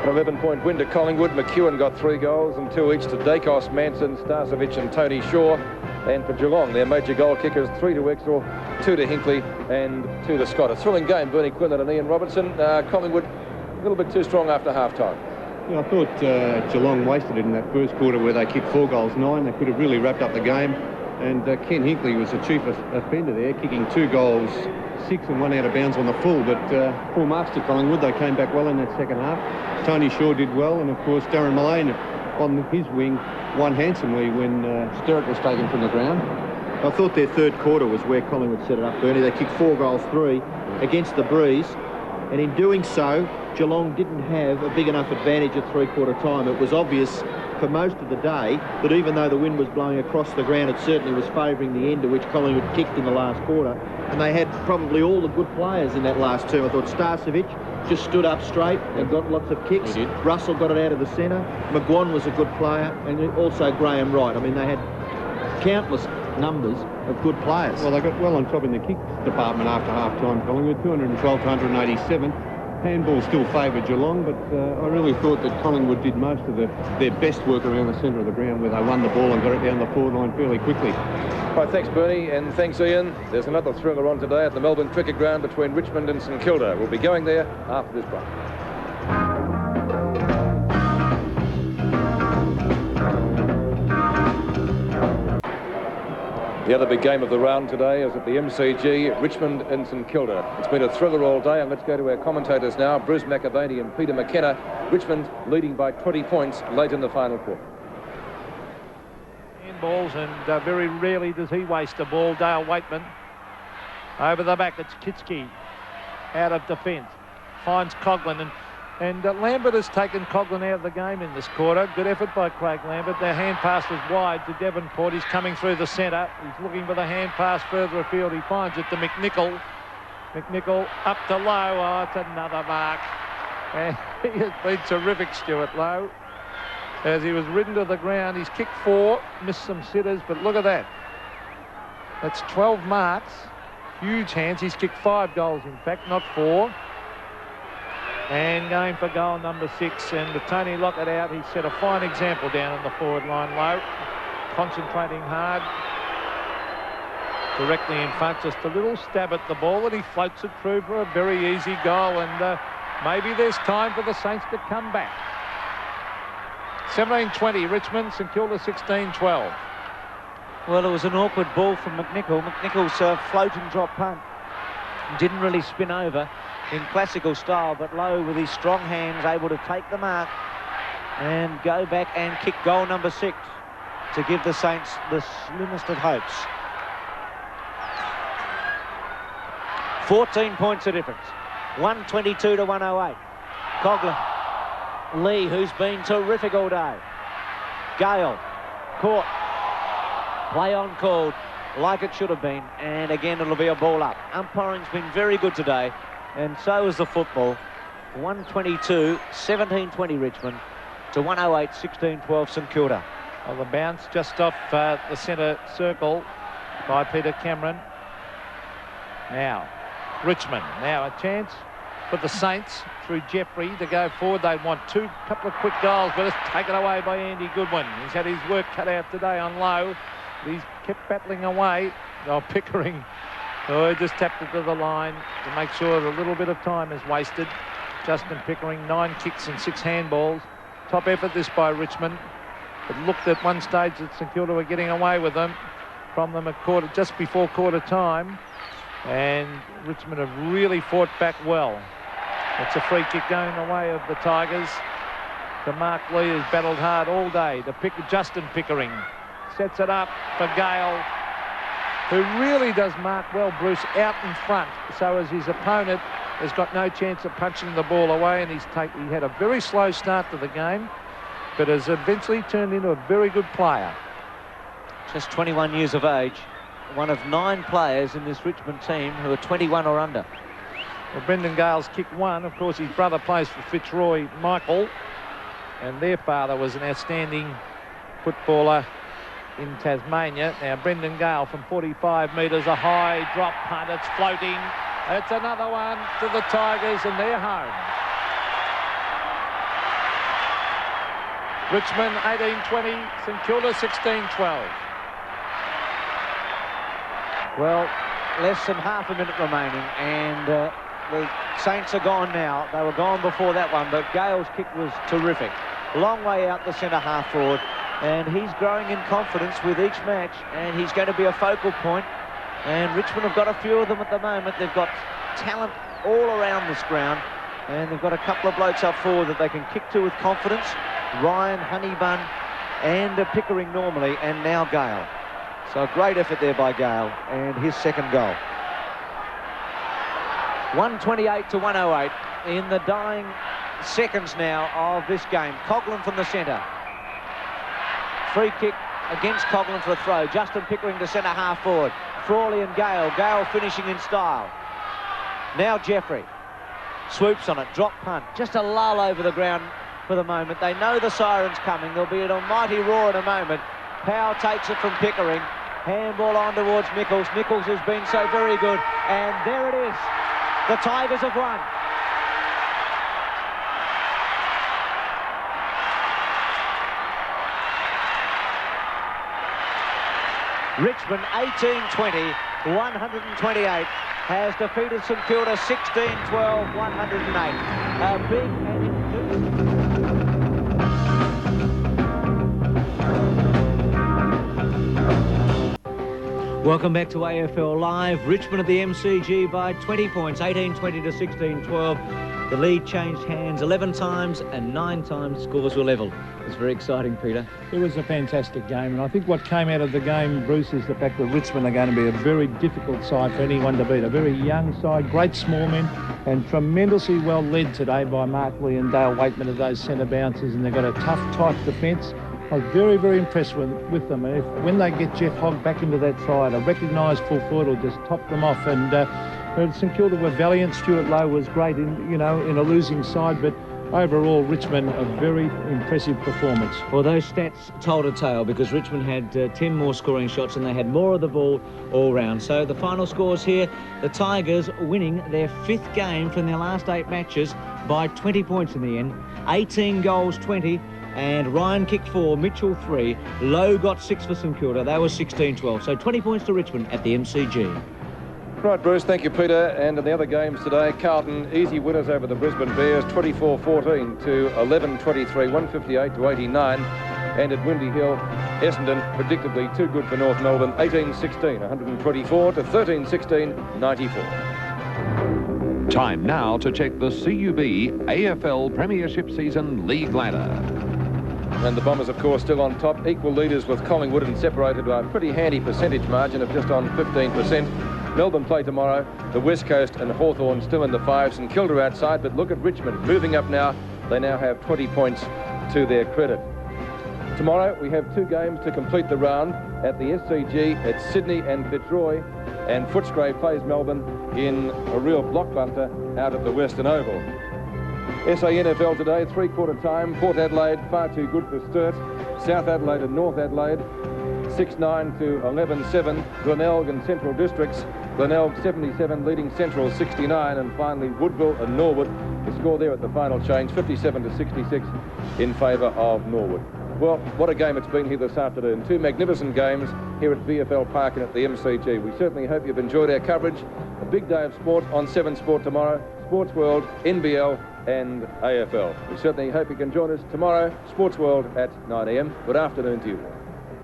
An 11-point win to Collingwood. McEwen got 3 goals and 2 each to Dacos, Manson, Starcevic and Tony Shaw. And for Geelong, their major goal kickers, 3 to Exor, 2 to Hinkley and 2 to Scott. A thrilling game, Bernie Quinlan and Ian Robertson. Collingwood a little bit too strong after half-time. Yeah, I thought Geelong wasted it in that first quarter where they kicked 4 goals, 9. They could have really wrapped up the game. And Ken Hinkley was the chief offender there, kicking 2 goals, 6 and 1 out of bounds on the full. But 4 marks to Collingwood. They came back well in that second half. Tony Shaw did well, and of course Darren Mullane on his wing won handsomely when Sturrock was taken from the ground. I thought their third quarter was where Collingwood set it up, Bernie. They kicked 4 goals, 3 against the breeze. And in doing so, Geelong didn't have a big enough advantage at three-quarter time. It was obvious for most of the day that even though the wind was blowing across the ground, it certainly was favouring the end to which Collingwood kicked in the last quarter. And they had probably all the good players in that last term. I thought Starcevic just stood up straight and got lots of kicks. He did. Russell got it out of the centre. McGuan was a good player, and also Graham Wright. I mean, they had countless numbers of good players. Well, they got well on top in the kick department after half-time, Collingwood, 212 to 187. Handball still favoured Geelong, but I really thought that Collingwood did most of their best work around the centre of the ground, where they won the ball and got it down the forward line fairly quickly. Right, thanks, Bernie, and thanks, Ian. There's another thriller on today at the Melbourne Cricket Ground between Richmond and St Kilda. We'll be going there after this break. The other big game of the round today is at the MCG, Richmond and St Kilda. It's been a thriller all day, and let's go to our commentators now, Bruce Macavaney and Peter McKenna. Richmond leading by 20 points late in the final quarter. Balls, and very rarely does he waste a ball. Dale Waitman over the back. It's Kitski out of defence, finds Coughlin, and Lambert has taken Coughlin out of the game in this quarter. Good effort by Craig Lambert. Their hand pass was wide to Devonport. He's coming through the centre. He's looking for the hand pass further afield. He finds it to McNichol. McNichol up to Lowe. Oh, it's another mark. And he has been terrific, Stuart Lowe. As he was ridden to the ground, he's kicked 4, missed some sitters, but look at that. That's 12 marks, huge hands. He's kicked 5 goals, in fact, not 4. And going for goal number 6, and with Tony Lockett out, he set a fine example down on the forward line. Low, concentrating hard, directly in front, just a little stab at the ball, and he floats it through for a very easy goal, and maybe there's time for the Saints to come back. 17-20, Richmond, St Kilda 16-12. Well, it was an awkward ball from McNichol. McNichol's float and drop punt didn't really spin over in classical style, but Lowe, with his strong hands, able to take the mark and go back and kick goal number 6 to give the Saints the slimmest of hopes. 14 points of difference, 122 to 108. Coughlin. Lee, who's been terrific all day. Gale, caught. Play on called, like it should have been. And again, it'll be a ball up. Umpiring's been very good today, and so is the football. 122, 17-20 Richmond to 108, 16-12 St Kilda. Well, the bounce just off the centre circle by Peter Cameron. Now, Richmond. Now a chance for the Saints through Jeffrey to go forward. They want couple of quick goals, but it's taken away by Andy Goodwin. He's had his work cut out today on Low. He's kept battling away. Oh, Pickering. Oh, he just tapped it to the line to make sure that a little bit of time is wasted. Justin Pickering, 9 kicks and 6 handballs. Top effort this by Richmond. It looked at one stage that St Kilda were getting away with them from them at just before quarter time. And Richmond have really fought back well. It's a free kick going the way of the Tigers. To Mark Lee, has battled hard all day. Justin Pickering sets it up for Gale, who really does mark well, Bruce, out in front, so as his opponent has got no chance of punching the ball away, and he had a very slow start to the game, but has eventually turned into a very good player. Just 21 years of age, one of 9 players in this Richmond team who are 21 or under. Well, Brendan Gale's kicked 1. Of course, his brother plays for Fitzroy Michael, and their father was an outstanding footballer in Tasmania. Now, Brendan Gale from 45 metres, a high drop punt. It's floating. It's another one to the Tigers, and they're home. Richmond 18-20, St Kilda 16-12. Well, less than half a minute remaining, and the Saints are gone now. They were gone before that one, but Gale's kick was terrific. Long way out the centre half forward, and he's growing in confidence with each match, and he's going to be a focal point. And Richmond have got a few of them at the moment. They've got talent all around this ground, and they've got a couple of blokes up forward that they can kick to with confidence. Ryan, Honeybun, and Pickering normally, and now Gale. So a great effort there by Gale, and his second goal. 128 to 108 in the dying seconds now of this game. Coughlin from the centre. Free kick against Coughlin for a throw. Justin Pickering to centre half forward. Frawley and Gale. Gale finishing in style. Now Jeffrey swoops on it. Drop punt. Just a lull over the ground for the moment. They know the siren's coming. There'll be an almighty roar in a moment. Powell takes it from Pickering. Handball on towards Nichols. Nichols has been so very good. And there it is. The Tigers have won. Richmond 18-20, 128 has defeated St Kilda 16-12, 108. A big and welcome back to AFL Live. Richmond at the MCG by 20 points, 18-20 to 16-12. The lead changed hands 11 times and 9 times scores were level. It's very exciting, Peter. It was a fantastic game, and I think what came out of the game, Bruce, is the fact that Richmond are going to be a very difficult side for anyone to beat. A very young side, great small men, and tremendously well led today by Mark Lee and Dale Waitman of those centre bounces, and they've got a tough, tight defence. I was very, very impressed with them. And when they get Jeff Hogg back into that side, a recognised full forward will just top them off. And St Kilda were valiant. Stuart Lowe was great in a losing side, but overall Richmond a very impressive performance. Well, those stats told a tale because Richmond had 10 more scoring shots and they had more of the ball all round. So the final scores here, the Tigers winning their 5th game from their last 8 matches by 20 points in the end. 18 goals, 20. And Ryan kicked 4, Mitchell 3, Lowe got 6 for St Kilda. They were 16-12. So 20 points to Richmond at the MCG. Right, Bruce, thank you, Peter. And in the other games today, Carlton easy winners over the Brisbane Bears, 24-14 to 11-23, 158 to 89. And at Windy Hill, Essendon predictably too good for North Melbourne, 18-16, 124 to 13-16, 94. Time now to check the CUB AFL Premiership Season League ladder. And the Bombers, of course, still on top, equal leaders with Collingwood and separated by a pretty handy percentage margin of just on 15%. Melbourne play tomorrow. The West Coast and Hawthorn still in the 5s and Kilda outside. But look at Richmond moving up now. They now have 20 points to their credit. Tomorrow we have 2 games to complete the round at the SCG at Sydney and Fitzroy. And Footscray plays Melbourne in a real blockbuster out at the Western Oval. SANFL today, 3/4 time. Port Adelaide far too good for Sturt. South Adelaide and North Adelaide 6-9 to 11-7. Glenelg and Central Districts. Glenelg 77 leading Central 69. And finally Woodville and Norwood. The score there at the final change 57 to 66 in favour of Norwood. Well, what a game it's been here this afternoon. 2 magnificent games here at VFL Park and at the MCG. We certainly hope you've enjoyed our coverage. A big day of sport on 7 Sport tomorrow. Sports World, NBL and AFL. We certainly hope you can join us tomorrow, Sports World at 9 AM. Good afternoon to you all.